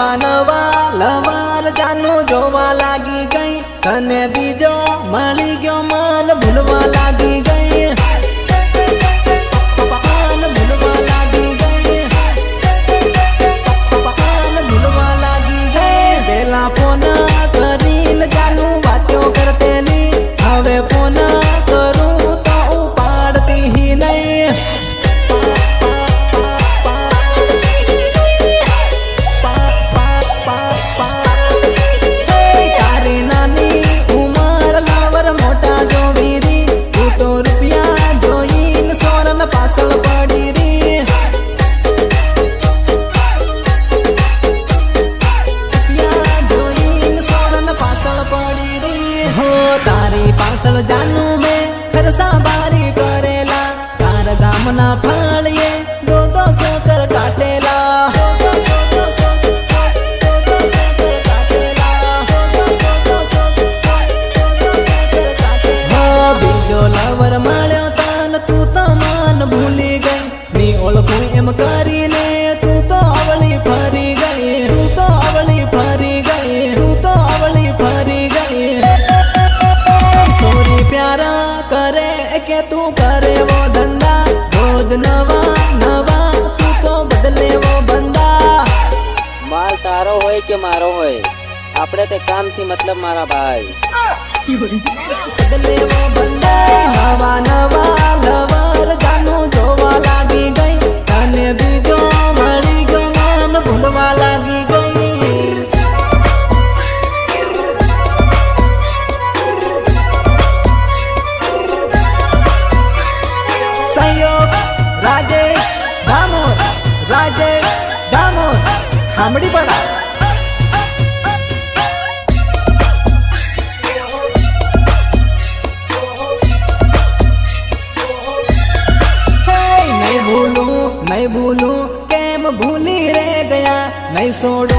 નવા નવા લવાર જાનું જોવા લાગી ગઈ તને બીજો મળી ગયો મન ભૂલવા લાગી ગઈ મન ભૂલવા લાગી ગઈ મન ભૂલવા લાગી ગઈ પેલા ફોન કરીને જાનું વાતો કરતેલી હવે ફોન કરું તો ઉપાડતી નહીં તારી પાછળ જાનું મેં ફરસા બારી કરેલા તાર ગામના ફાળીએ દો સકર કાટેલા બીજો લવર મળ્યો તન તું તો મન ભૂલી ગઈ ની ઓળખું એમ કરીને તું તો અવળી ફરી ગઈ તું તો અવળી ફરી ગઈ તું તો અવળી ફરી ગઈ प्यारा करे के तू करे वो धंधा रोज नवा नवा तू तो बदले वो बंदा माल तारो होय के मारो होय आपड़े ते काम थी मतलब मारा भाई बदले वो बंदा नवा नवा लवर जानो जोवा लागी गई तने बीजो मળી ગયો મન ભૂલવા લાગી ગઈ राजेश दामोर हामड़ी पड़ा नहीं भूलूं केम भूली रे गया नहीं छोड़ू